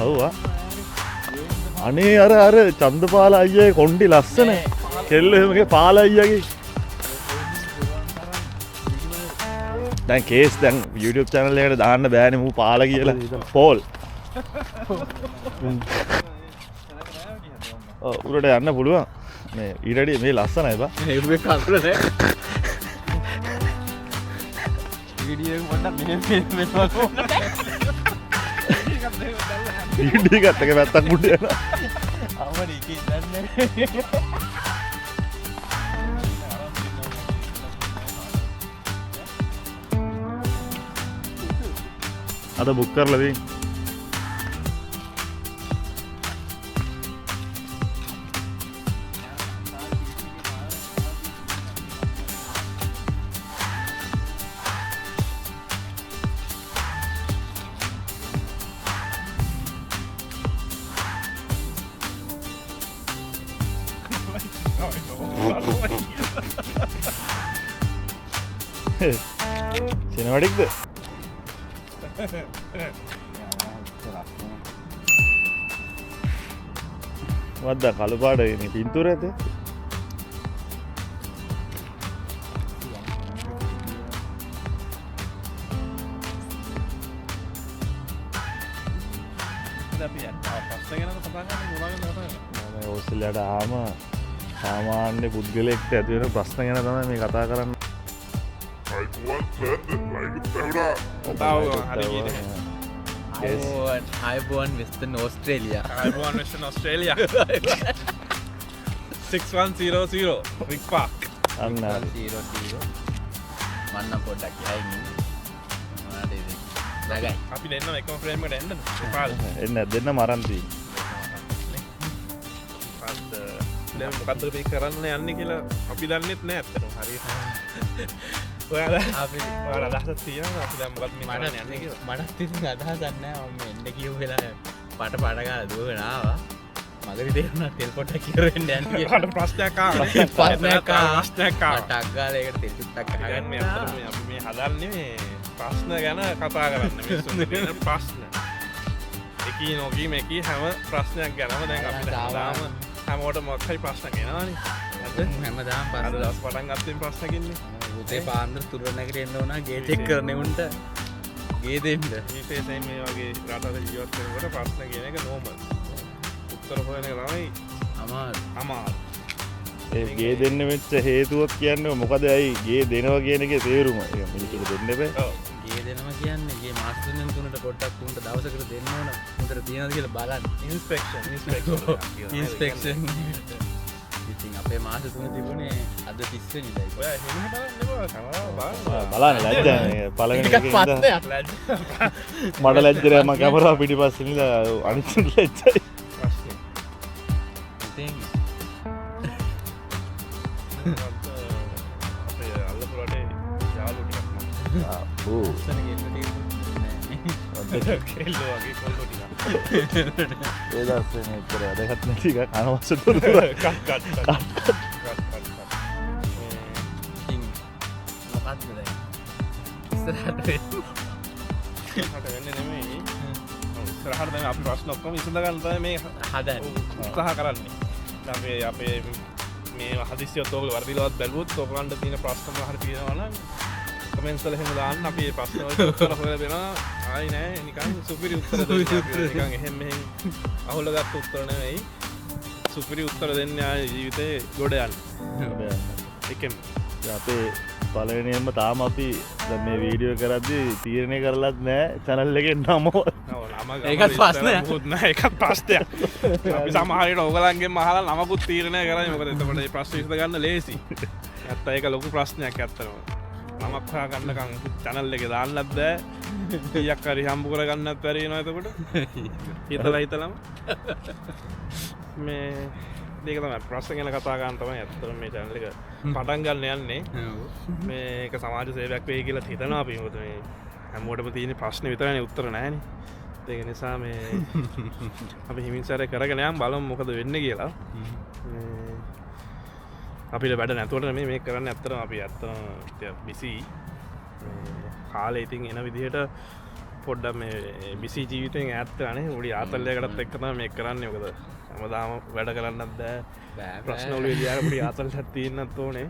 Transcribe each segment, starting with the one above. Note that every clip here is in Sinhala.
ඔව්වා. අනේ අර චන්දපාල අයියේ කොණ්ඩි ලස්සන. කෙල්ල එහෙමගේ පාල අයියාගේ. දැන් කේස් දැන් YouTube channel එකට දාන්න බෑනේ මූ පාල කියලා. පෝල්. උඩට යන්න පුළුවන්. මේ ඊටඩි මේ ලස්සනයි බා. මේ කල්පල නෑ. වීඩියෝ එක පොඩ්ඩක් මෙහෙම වීඩියෝ එකත් එක පැත්තක් උඩ යනවා. අවමඩි එකේ දන්නේ. අද බුක් කරලා දෙන්න. සිනමටික්ද? වද්දා කළු පාට මේ පින්තූර ඇත. ඔස්ට්‍රේලියාවට ආම සාමාන්‍ය පුද්ගලයෙක්ට ඇති වෙන ප්‍රශ්න ගැන තමයි මේ කතා කරන්නේ. අයිබෝන් වෙස්ටර්න් ඕස්ට්‍රේලියා 6100 රික් පාක් අන්න මන්න පොඩ්ඩක් යයි අපි දෙන්න එකම ෆ්‍රේම් එකට එන්නද? එන්න දෙන්න මරන්ති. දැන් මොකද්ද මේ කරන්න යන්නේ කියලා අපි දන්නෙත් නෑ අත්තට. හරියට. ඔයාලා අදහසක් තියෙනවා අපි දැන් මොකක්ද මේ කරන්න යන්නේ කියලා. මටත් ඉතින් අදහසක් නෑ මම එන්න කියපු වෙලාවේ පට ගාලා දුවගෙන ආවා. මගදී තේරුණා තෙල් පොට්ටක් කියලා වෙන්න යන්නේ කියලා. අර ප්‍රශ්නයක් ආවා. ප්‍රශ්නයක් ආවා. ප්‍රශ්නයක් ආවා. ටක් ගාලා ඒකට තෙල් ටිකක් දැන් මේ අතට අපි මේ හදන්නේ මේ ප්‍රශ්න ගැන කතා කරන්න මිනිස්සුන් දෙන ප්‍රශ්න. එකී නොකී මේකී හැම ප්‍රශ්නයක් ගැනම දැන් අපිට දාම හැමෝටම මොකක් හරි ප්‍රශ්න එනවනේ. හැමදාම අද දවස් පටන් ගත්තේ ප්‍රශ්නකින්නේ. උදේ පාන්දර තුර නැගිට එන්න ඕන ගේ චෙක් කරන්න උන්ට ගේ දෙන්න. විශේෂයෙන් මේ වගේ රටවල ජීවත් වෙනකොට ප්‍රශ්න කියන එක නෝමල්. උත්තර හොයන එක තමයි අමාරු. ඒ ගේ දෙන්න වෙච්ච හේතුවක් කියන්නේ මොකද? ඇයි ගේ දෙනවා කියන එකේ තේරුම? ඒක මිනිස්සුන්ට දෙන්න බෑ. ඔව්. ගේ දෙනවා කියන්නේ ගේ මාස තුනෙන් තුනට පොඩ්ඩක් උන්ට දවසකට දෙන්න ඕන. උන්ට තියනවද කියලා බලන්න. Inspection inspection. ඉතින් අපේ මාස තුන තිබුණේ අද 30 වෙනිදායි. ඔයා එහෙම බලන්න එපා. කවදාවත් බලන්න ලැජ්ජානේ. පළවෙනි එකක් එකේ ඉඳන් පස්සයක්. මට ලැජ්ජ නෑ. මම කැමරාව පිටිපස්සේ ඉඳලා අනිත් ලැජ්ජයි. ප්‍රශ්නේ. ඉතින් අපේ අල්ලපුරටේ යාළුවෝ ටිකක් ඕ. ඉස්සර ගෙන්න තියෙන්නේ කෙල්ලෝ වගේ කොල්ලෝ ටිකක්. ඒ දවස්වල මෙච්චර වැඩගත් නැති එකක් අනවශ්‍ය තොරතුරු. කට්. ඉතින් මොකක්ද දැන් ඉස්සරහට වෙන්නේ නෙමෙයි. ඉස්සරහට දැන් අපි ප්‍රශ්න ඔක්කොම විසඳ ගන්න තමයි මේ හදන්නේ. උත්සාහ කරන්නේ. අපේ මේ හදිස්සියත් ඔයගොල්ලෝ වර්ධිලවත් බැලුවොත් ඔයගොල්ලන්ට තියෙන ප්‍රශ්න හරි තියෙනවා නම් කමෙන්ට්ස් වල එහෙම දාන්න අපි මේ ප්‍රශ්න වලට උත්තර හොයලා දෙනවා. ආයි නෑ නිකන් සුපිරි උත්තර දෙන්න. නිකන් එහෙම අහුල ගත්ත උත්තර නෙවෙයි. සුපිරි උත්තර දෙන්නේ ආයේ ජීවිතේ ගොඩ යන්න. ඒකෙන් අපේ පළවෙනියෙන්ම තාම අපි දැන් මේ වීඩියෝ කරද්දී තීරණය කරලත් නෑ channel එකේ නම. ඒකත් ප්‍රශ්නයක්. ඒකත් ප්‍රශ්නයක්. අපි සමහරවිට ඔයගලන්ගෙන් අහලා නමකුත් තීරණය කරන්නේ. මොකද එතකොට මේ ප්‍රශ්න විසඳ ගන්න ලේසි. නැත්නම් ඒක ලොකු ප්‍රශ්නයක් ඇත්තටම. නමක් හොයාගන්නකම් channel එකේ දාන්නත් බෑ. කීයක් හරි හම්බ කරගන්නත් බැරි වෙනවා එතකොට. හිතලම මේ ඒක තමයි ප්‍රශ්න ගැන කතා කරන්න තමයි ඇත්තටම මේ channel එක පටන් ගන්න යන්නේ. මේක සමාජ සේවයක් වෙයි කියලා හිතනවා අපි. මොකද මේ හැමෝටම තියෙන ප්‍රශ්න විතරනේ උත්තර නැහැනේ. ඒක නිසා මේ අපි හිමින්සාරේ කරගෙන යම් බලමු මොකද වෙන්නේ කියලා. අපිට වැඩ නැතුවට නෙමෙයි මේක කරන්න. ඇත්තටම අපි ඇත්තටම බිසි කාලේ ඉතින් එන විදිහට පොඩ්ඩ මේ බිසි ජීවිතෙන් ඇත්තනේ උඩි ආතල්ලයකටත් එක්කතම මේ කරන්න යොකද හැමදාම වැඩ කරන්නත් දෑ ප්‍රශ්නවල යාපුඩි ආතල් තියන්නත් ඕනේ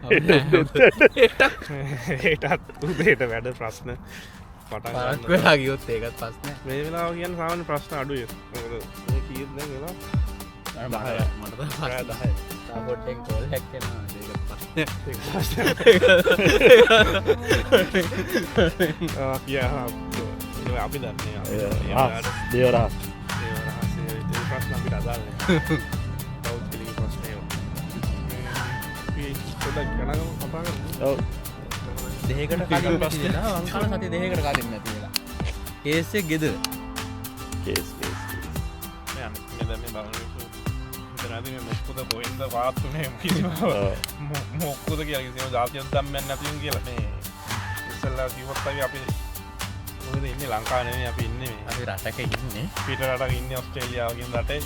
ඒටත් උදේට වැඩ ප්‍රශ්න පට වෙලා ගියොත් ඒකත් පස්න මේ වෙලා කියන්න සාමන ප්‍රශ්න අඩුය කීද වෙලා මට පොට්ටෙන් කෝල් හැක්කෙනවා කිය අපි දන්නේ දේවරහස් ප්‍රශ්න අපි අදාන්න තවත්ලි ප්‍රශ්නය ගනගම කතා දෙකට කලින් ප්‍රශ්න වංකාල සති දෙකට කලින් නැතිලා ඒසේ ගෙද මොක්කුද පොයින්ද පාත්තුනේ මොක්කුද කිය ජාතියන් දම්මැන් නැතින් කියලනේ ඉස්සල්ලා කිවත්තගේ අපි ඉන්න ලංකානේ අපි ඉන්න අපි රටක ඉන්නේ පිට රටක ඉන්න ඔස්ට්‍රේලියාවකින් රටේ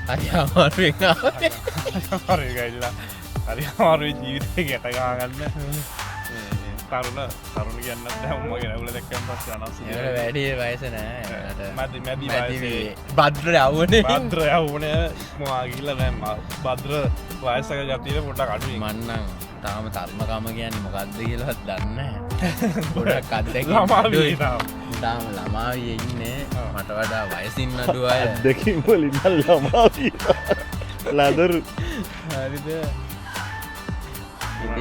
හරි අමාරුවෙන් හරිගයිල්ලා හරි අමාරුව ජීවිතය ගැටගාගන්න තරුණ කියන්න දැම්ම ගෙනවල දෙක්කම් පස් යනස් වැඩේ වයස නෑ මැදි බද්‍ර යවනේ බද්‍ර යවන මවාගිල්ල නෑම බද්‍ර වයසක ජතිය පොටක් අඩු මන්නම් තාම තර්මකම කියන්න මොකක්ද කියලත් දන්න ගොඩක් අත්දැක තාම ළමාවිය ඉන්නේ මට වඩා වයසින්න අඩුවය දෙකින් වලින් ළමාවී ලදරු හරිද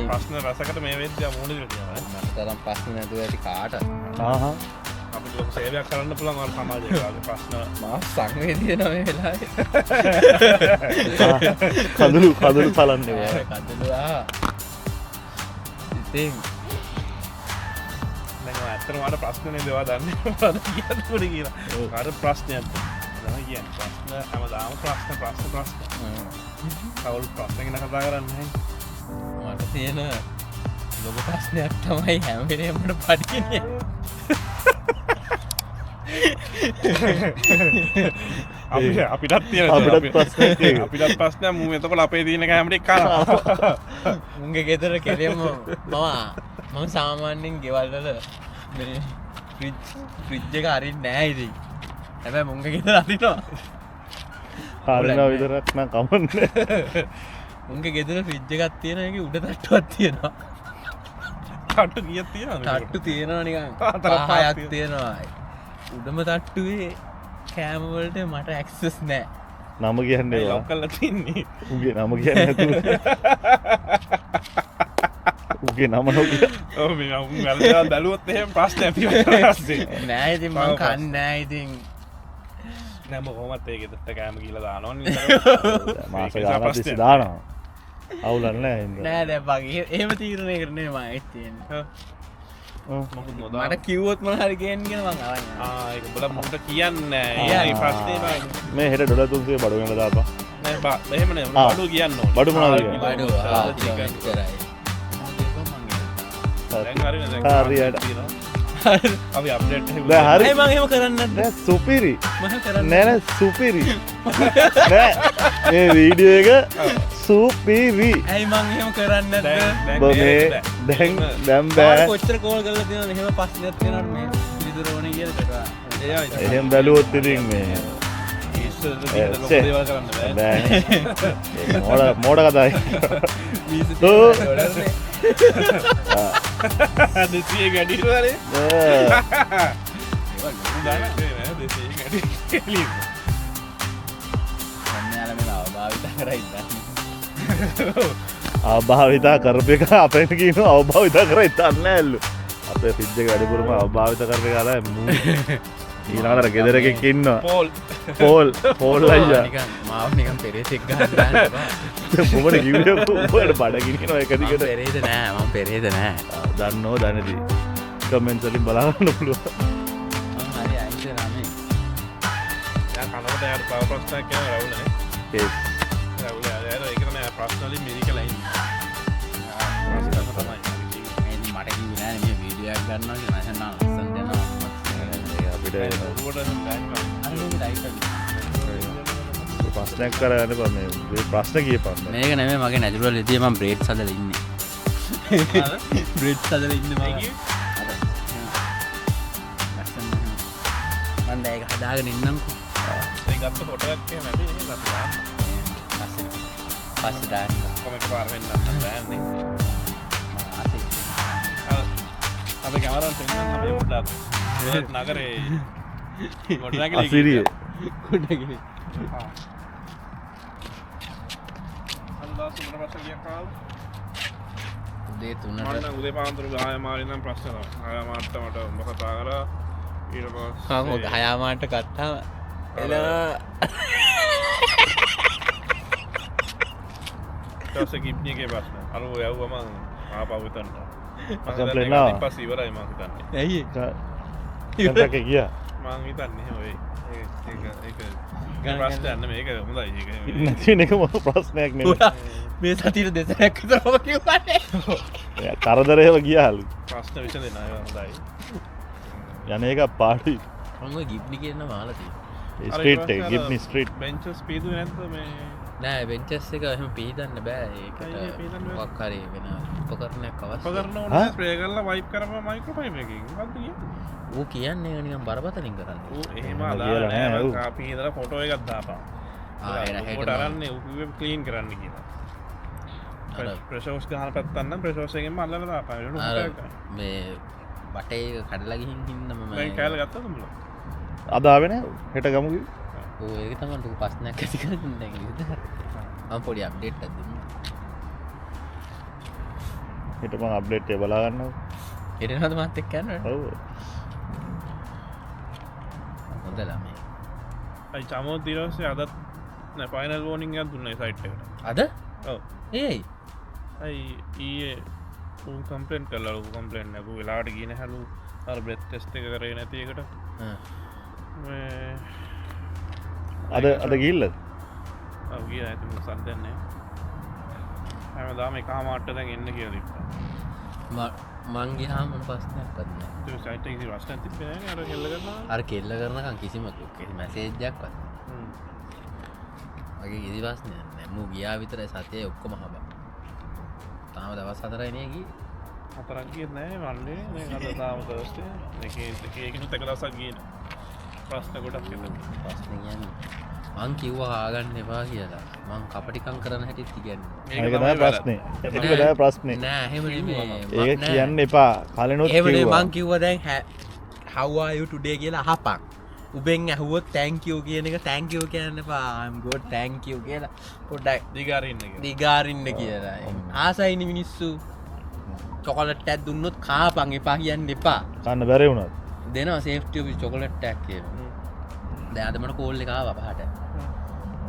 ප්‍රශ්න රසකට මේ වෙද්‍ය මූුණ මටතරම් ප්‍රශ්න නැතුව ඇති කාට අපි ලොක සේවයක් කරන්න පුළන් සමාජය ප්‍රශ්න මා සංවේදිය නොම වෙලා කඳුළු සලන්නේ කඳුලවා ඉතින් ඇත්තනවාට ප්‍රශ්නය දෙවා දන්න කියතුට කියලා අර ප්‍රශ්නයක් කිය ප්‍රශ්න හැමදාම ප්‍රශ්න කවුල් ප්‍රශ්නගෙන කතා කරන්න මට තියෙන ලොක ප්‍රශ්නයක් තමයි හැමවෙනීමට පටින අපිටත් තිය අපිටත් ප්‍රශ්නය මු එතකොට අපේ තියන කෑමටි කර මුන්ගේ ගෙතර කෙරෙම මම සාමාන්‍යෙන් ගෙවල්වල ෆ්‍රිජ්ජ එක අරින් නෑයිදී හැබැ මුංග ගෙතර අතිනවා හරින විදරක්න කමන්න උන්ගේ ගෙදර ෆ්‍රිජ්ජ එකත් තියෙන එක උඩ තට්ටුවත් තියෙනවා තට්ටු කිය තියෙන තට්ටු තියෙනවා නිකන් පහයක් තියෙනවා උඩම තට්ටුවේ කෑමවලට මට ඇක්සස් නෑ නම කියන්නේ ලොක්කල්ල තින්නේ උගේ නම කියන්න උගේ නම නො බැලුවොත් එහෙම ප්‍රශ්න ඇති නෑ ඉතින් මං කන්නෑ ඉතින් නැම හොමත් ඒ ගෙතට කෑම කියල දානොන් මාස ගානතිසි දානවා අවුලන්න නෑ දැබගේ එහෙම තීරණය කරනේ ම ඇත්තියෙන් මට කිව්වොත් මන හරි ගෙන්ගෙන මං බල මුට කියන්න ප්‍රශ්නය මේ හෙට ඩොල තුන්සේ බඩුගෙන දාපා එහෙමන බඩු කියන්න බඩු හරියට අපි අප්ඩේට් හරි මං එහෙම කරන්න සුපිරි මහ කරන්න නැන සුපිරි ඒ වීඩියෝ එක සුපිරි ඇයි මං එහෙම කරන්න දැම් බෑ කොච්චර කෝල් කරල තින එහෙම පස්සනත් වෙනට මේ පිළිතුරෝන කියල එහෙම බැලුවොත් ඉතින් මේ මෝඩ කතායි දෙසිය ගැඩිවරේ අභාවිතා කරප එක අපට කියන අවභාවිතා කර ඉතන්න ඇල්ලු අපේ පිද්ජ වැඩිපුරම අවභාවිත කරප කාලා ඊනාතර ගෙදරකෙක් ඉන්න පෝල් අයියා මාව නිකම් පෙරේසෙක් ගන්න මොමට කිවට බඩගින එකදිකට පෙරේද නෑ ම පෙරේද නෑ දන්නෝ දැනදී කමෙන්සලින් බලාගන්න පුළුව හරි අයිස රමේ කනට යට පව ප්‍රස්ථාක රවුන ඒකන ප්‍රශ්නලින් මිරික ලයින් මට කිවනෑ මේ වීඩියක් ගන්නවා නශන ලස්සන් දෙනවා ප්‍රශ්නයක් කරන්න පම ප්‍රශ්න කිය පන්න මේක නැම මගේ නැතුරල් ලතියම බ්‍රේට් සදල ඉන්න බ්‍රේට් සදල ඉන්න අන්න ඒක හදාගෙන ඉන්නම් ඒ ගත්ත ෆොටෝ එකක් එහෙම ඇති නේ අපි දාන්න. පස්සේ දාන්න කොමෙන්ට් පාර වෙන්න බෑන්නේ. අපි කැමරාවෙන් පෙන්නන්න අපි පොඩ්ඩක් නගරේ ගොඩනැගිලි අසිරිය ගොඩනැගිලි අල්ලා සුමන පස්සේ ගියක් ආව. උදේ 3ට මම උදේ පාන්දර ගාය මාරින් නම් ප්‍රශ්න තමයි. ගාය මාර්ට මට උඹ කතා කරා ඊට පස්සේ මම හයාමාට ගත්තාම එලා ඊටසේ කිප්නියගේ ප්‍රශ්න. අර ඔය යවුවා මම ආපහු හිටන්න. කම්ප්ලේන්ට් නා. ඊපස්සේ ඉවරයි මම හිතන්නේ. ඇයි කන්ටක් ගියා මං හිතන්නේ එහෙම වෙයි. ඒක ප්‍රශ්න යන්න මේක හොඳයි. ඒක නැති වෙන එක මොන ප්‍රශ්නයක් නෙමෙයි මේ සතියේ දෙසරක් විතර ඔබ කිව්වනේ එයා කරදරේව ගියාලු ප්‍රශ්න විසඳෙන්න අය හොඳයි. යන එක පාටි මම ඔය ගිප්නි කියන මාලා තියෙනවා ස්ට්‍රීට් එක ගිප්නි ස්ට්‍රීට් බෙන්චස් පීදුවේ නැද්ද මේ නෑ වෙන්චස් එක එහෙම පිහිටන්න බෑ ඇයි ඒකට පිහිටන්න බෑ? මොකක් හරි වෙන උපකරණයක් අවශ්‍යයි උපකරණ ඕනේ ස්ප්‍රේ කරලා වයිප් කරපුවා මයික්‍රෝෆයිබර් එකකින්. මොකද්ද කියන්නේ? ඌ කියන්නේ ඒක නිකන් බරපතලින් කරන්නේ ඌ එහෙම කියලා අදාළ නෑ, නෑ. ඌ. අපි ඉඳලා ෆොටෝ එකක් දාපන්. හෙට ඌට අරන්නේ ඌ කිව්වේ ක්ලීන් කරන්න කියලා. අර ප්‍රෙෂර් වොෂ් ගහන පැත්තක් නම් ප්‍රෙෂර් වොෂ් එකෙන්ම අල්ලලා දාපන්. ඒක අර ෆොටෝ එකක්. මේ බටේ එක කඩලා ගිහින් හින්දා මම දැන් කෑල්ල ගත්තද උඹලා? අද ආවේ නෑ හෙට ගමු කිව්වේ. ඌ ඒක තමයි ටු ප්‍රශ්නයක් ඇති කරන්නේ දැන් ඉතින් මම පොඩි අප්ඩේට් එකක් දෙන්න හෙට මම අප්ඩේට් එක බලා ගන්නවා එරෙනවද මාත් එක්ක යන්නද ඔව් හොඳ ළමයි අයි චමෝ දිරවසේ අදත් නෑ ෆයිනල් වෝනින් එකක් දුන්නා ඒ සයිට් එකට. අද ඔව්. ඒයි අයි ඊයේ ඌ කම්ප්ලේන්ට් කළා. ඌ කම්ප්ලේන්ට් නෑ. ඌ වෙලාවට ගියේ නැහැලු. අර බ්‍රෙත් ටෙස්ට් එක කරේ නැති එකට. මේ අද ගිහිල්ලද ඔව් ගියා නැති මොකක් සද්දන්නේ. හැමදාම එකමාරට දැන් එන්න කියලා තිබ්බා. මං ගියාම මොන ප්‍රශ්නයක්වත් නැහැ ඒ සයිට් එකේ ප්‍රශ්නයක් තිබ්බේ නෑනේ. අර හෙල්ල කරනවා. අර කෙල්ල කරනකම් කිසිම මැසේජ් එකක්වත් වගේ කිසි ප්‍රශ්නයක් නැහැ මූ ගියා විතරයි සතියේ ඔක්කොම හබා තාම දවස් 4යි නේ ගියේ හතරක් ගියෙත් නෑ මන්නේ. දැන් අද තාම තර්ස්ඩේ. ඒකිනුත් එක දවසක් ගියේ නෑ. ප්‍රශ්න ගොඩක් එතන. ප්‍රශ්න කියන්නේ මං කිව්වා ආගන්න එපා කියලා මං කපටිකම් කරන හැටිත් කියන්නේ ඒක තමයි ප්‍රශ්නේ ඒක තමයි ප්‍රශ්නේ නෑ එහෙම නෙමෙයි ඒක කියන්න එපා කලිනුත් එහෙම නෙමෙයි කිව්වා මං කිව්වා දැන් how are you today කියලා අහපන් උබෙන් ඇහුවොත් thank you කියන එක thank you කියන්න එපා I'm good thank you කියලා පොඩ්ඩක් දිගාරින්න කියලා. දිගාරින්න කියලා ආසයිනි මිනිස්සු චොකලට් එකක් දුන්නොත් කාපන් එපා කියන්න එපා කන්න බැරි වුණාද දෙනවා සේෆ්ටි ඔෆිස් චොකලට් එකක් කියලා දැන් අද මට කෝල් එක ආවා පහට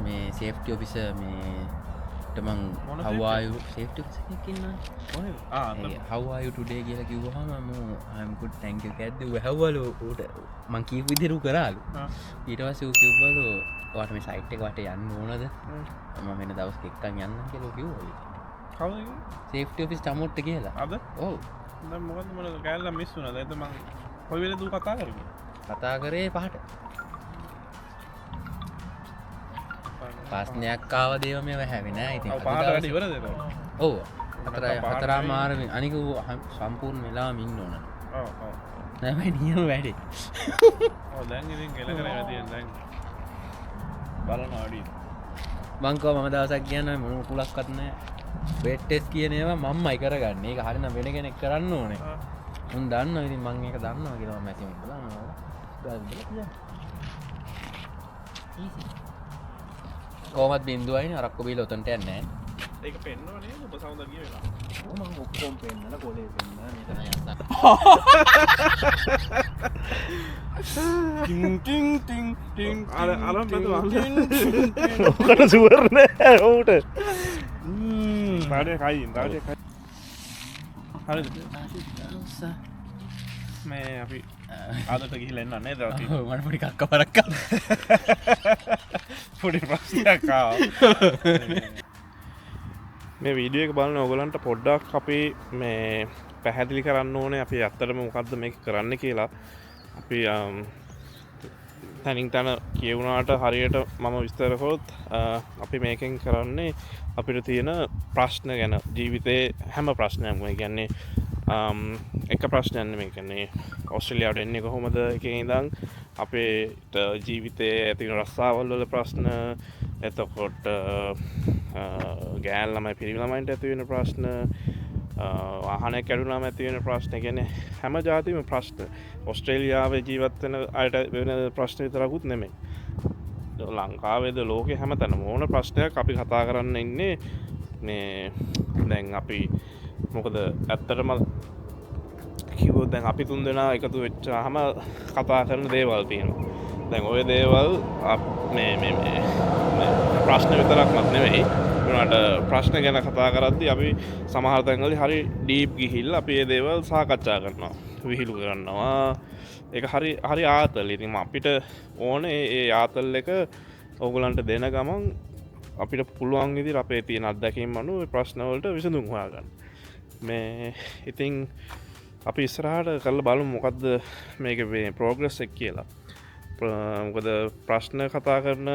මේ සේෆ්ටි ඔෆිසර් මේ මං මොන how are you safety officer කෙනෙක් ඉන්නවා කොහෙද? how are you today කියලා කිව්වහම I'm good thank you කැද්ද ඌ හැව්වලු ඌට මං කියපු විදිහට ඌ කරාලු ඊට පස්සේ ඌ කිව්වලු ඔයාට මේ සයිට් එක වටේ යන්න ඕනද මම වෙන දවසක එක්කන් යන්නම් කියලා ඌ කිව්වලු කවුද? සේෆ්ටි ඔෆිස් චමොට්ට කියලා අද? ඔව් දැන් මොකද්ද මොන කෑල්ල මිස් වුණාද? එතන මං කොයි වෙලේද ඌ කතා කරන්නේ? කතා කරේ පහට ප්‍රශ්නයක් ආව දේව මේව හැවෙ නෑ ඉතින් ඔව් පහට වැඩි ඉවරද ඒක? ඔව් හතරමාරමින් අනික ඌ සම්පූර්ණ වෙලාම ඉන්න ඕන ඔව් ඔව්. නෑ නියම වැඩේ ඔව් දැන් ඉතින් ගෙල කරේ තියෙන දැන් බලනවා වැඩි. මං කව මම දවසක් කියන්න මොන කුලක්වත් නෑ බෙඩ් ටෙස්ට් කියන ඒවා මම්මයි කරගන්නේ ඒක හරිනම් වෙන කෙනෙක් කරන්න ඕනේ උන් දන්නවා ඉතින් මං ඒක දන්නවා කියලා මම මැසේජ් කළා කොහොමත් බින්දුවයිනේ අරක්කු බීලා උතන්ට යන්නේ නෑ ඒක පෙන්නව නේද? ඔබ සවුන්ද ගිය වෙලාව. මම ඔක්කොම පෙන්නලා කොලේ පෙන්නලා මෙතන යන්න ටින් ටින් ටින් අර අරන් බඳ ඔකට සුවර් නෑ ඌට තාඩේ කයි තාඩේ කයි. හරිද? මේ අපි ආදට ගිහිල්ලා එන්න නේද? අපි මට පොඩි කක්ක පරක්ක පොඩි ප්‍රශ්නයක් ආවා. මේ වීඩියෝ එක බලන ඔයගලන්ට පොඩ්ඩක් අපි මේ පැහැදිලි කරන්න ඕනේ අපි ඇත්තටම මොකද්ද මේක කරන්න කියලා. අපි තනින් තන කියවුණාට හරියට මම විස්තර කරොත් අපි මේකෙන් කරන්නේ අපිට තියෙන ප්‍රශ්න ගැන ජීවිතේ හැම ප්‍රශ්නයක්ම. ඒ කියන්නේ එක ප්‍රශ්නයන්න මේ කන්නේ ඔස්ට්‍රලියාවට එන්නේ කොහොමද එක ඉඳං අපේ ජීවිතය ඇතින රස්සාවල්වල ප්‍රශ්න එතකොට ගෑල්ලමයි පිරිිලමයින්ට ඇතිවෙන ප්‍රශ්න වාහන කැඩුනාම ඇතිවෙන ප්‍රශ්න ගැන හැම ජාතිම ප්‍රශ්න ඔස්ට්‍රේලියාව ජීවත්වන අයට වෙන ප්‍රශ්න විතරකුත් නෙමේ ලංකාවේද ලෝක හැම තැන ඕන ප්‍රශ්නයක් අපි කතා කරන්න ඉන්නේ මේ දැන් අපි මොකද ඇත්තටම කිව්වොත් දැන් අපි තුන් දෙනා එකතු වෙච්චාම කතා කරන දේවල් තියෙනවා. දැන් ওই දේවල් මේ ප්‍රශ්න විතරක්වත් නෙවෙයි. ඒකට ප්‍රශ්න ගැන කතා කරද්දී අපි සමහර තැන්වලදී හරි ඩීප් ගිහිල්ලා අපි මේ දේවල් සාකච්ඡා කරනවා. විහිළු කරනවා. ඒක හරි ආතල්. ඉතින් අපිට ඕනේ ඒ ආතල් එක ඕගොල්ලන්ට දෙන ගමන් අපිට පුළුවන් විදිහට අපේ තියෙන අත්දැකීම් අනුව ප්‍රශ්න වලට විසඳුම් හොයාගන්න. මේ ඉතින් අපි ඉස්සරහට කරලා බලමු මොකද්ද මේක මේ ප්‍රෝග්‍රස් එක කියලා. මොකද ප්‍රශ්න කතා කරන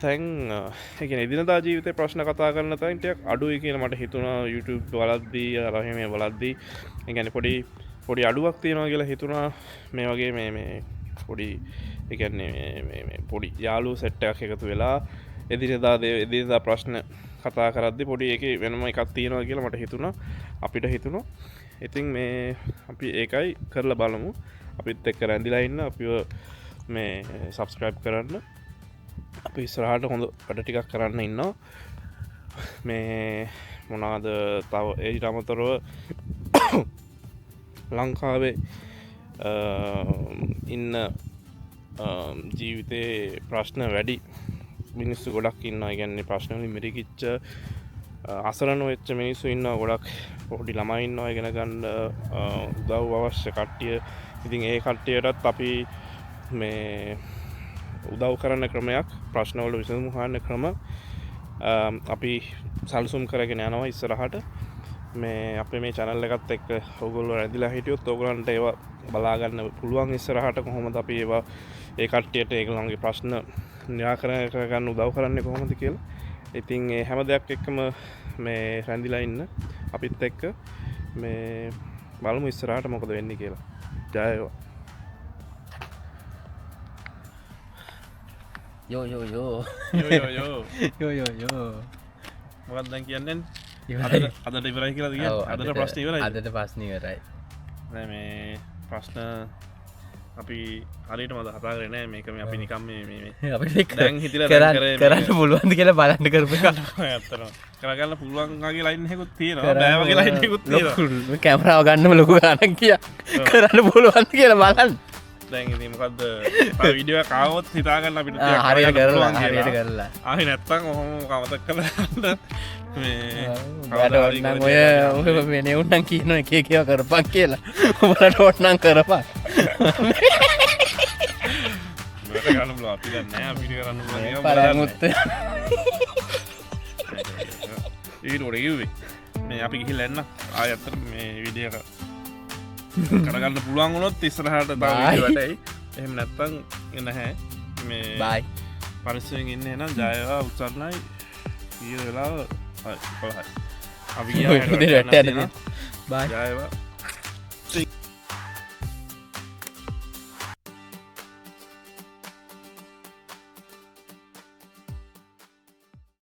තැන් ඒ කියන්නේ එදිනදා ජීවිතේ ප්‍රශ්න කතා කරන තැන් ටිකක් අඩුයි කියලා මට හිතුණා YouTube වලද්දී රහිමේ වලද්දී. ඒ කියන්නේ පොඩි අඩුවක් තියෙනවා කියලා හිතුණා මේ වගේ මේ පොඩි ඒ කියන්නේ මේ පොඩි යාළුවෝ සෙට් එකක් එකතු වෙලා එදිනදා ප්‍රශ්න කතා කරද්දී පොඩි ඒකේ වෙනම එකක් තියෙනවා කියලා මට හිතුණා අපිට හිතුණා. ඉතින් මේ අපි ඒකයි කරලා බලමු. අපිත් එක්ක රැඳිලා ඉන්න අපිව මේ subscribe කරන්න. අපි ඉස්සරහට හොඳ වැඩ ටිකක් කරන්න ඉන්නවා. මේ මොනවාද තව ඊට අමතරව ලංකාවේ ඉන්න ජීවිතේ ප්‍රශ්න වැඩි මිනිස්සු ගොඩක් ඉන්නවා. ඒ කියන්නේ ප්‍රශ්න වලින් මිරිකිච්ච අසරණ වෙච්ච මිනිස්සු ඉන්නවා ගොඩක්. පොඩි ළමයි ඉන්නවා ඉගෙන ගන්න උදව් අවශ්‍ය කට්ටිය. ඉතින් ඒ කට්ටියටත් අපි මේ උදව් කරන ක්‍රමයක් ප්‍රශ්න වල විසඳුම් හොයන ක්‍රම අපි සල්සුම් කරගෙන යනවා ඉස්සරහට. මේ අපේ මේ channel එකත් එක්ක ඔයගොල්ලෝ රැඳිලා හිටියොත් ඔයගොල්ලන්ට ඒවා බලා ගන්න පුළුවන් ඉස්සරහට කොහොමද අපි ඒවා ඒ කට්ටියට ඒගොල්ලන්ගේ ප්‍රශ්න නිරාකරණය කරගන්න උදව් කරන්නේ කොහොමද කියලා. ඉතින් ඒ හැම දෙයක් එක්කම මේ රැඳිලා ඉන්න අපිත් එක්ක මේ බලමු ඉස්සරහට මොකද වෙන්නේ කියලා. ජය වේවා. යෝ මොකක්ද දැන් කියන්නේ? අදට ඉවරයි කියලාද කියන්නේ? අදට ප්‍රශ්න ඉවරයි. අදට ප්‍රශ්න ඉවරයි. මේ ප්‍රශ්න අපි හරියටම කතා කරේ නෑ. මේක මේ අපි නිකන් මේ අපිට දැන් හිතලා කරන්න පුළුවන්ද කියලා බලන්න කරපු එක. ඇත්තටම කරගන්න පුළුවන් වගේ ලයින් එකකුත් තියෙනවා. බෑ වගේ ලයින් එකකුත් තියෙනවා. කැමරාව ගන්නම ලොකු ගානක් කියා කරන්න පුළුවන්ද කියලා බලන්න. දැන් ඉතින් මොකද්ද වීඩියෝ එක ආවොත් හිතා ගන්න අපිට හරියට කරලා ආහි නැත්තම් ඔහොම කමතක් කරලා මේ වැඩවටනම් ඔය වෙනේ උන්නම් කියන එක ඒවා කරපන් කියලා. ඔයාලට ඕටනම් කරපන්. මේක ගන්න බලා අපි දැන් නෑ අපිට කරන්න පුළුවන් ඒවා පරමුත් ඊට උඩ කිව්වේ මේ අපි ගිහිල්ලා එන්න ආයෙ අතට මේ වීඩියෝ එක කරගන්න පුළුවන් වුණොත් ඉස්සරහට තව වීඩියෝ වටයි. එහෙම නැත්තම් නැහැ මේ බයි පරිස්සමෙන් ඉන්න එහෙනම් ජය වේවා උත්සන්නයි ඊය වෙලාව 11යි අපි ගියා බයි ජය වේවා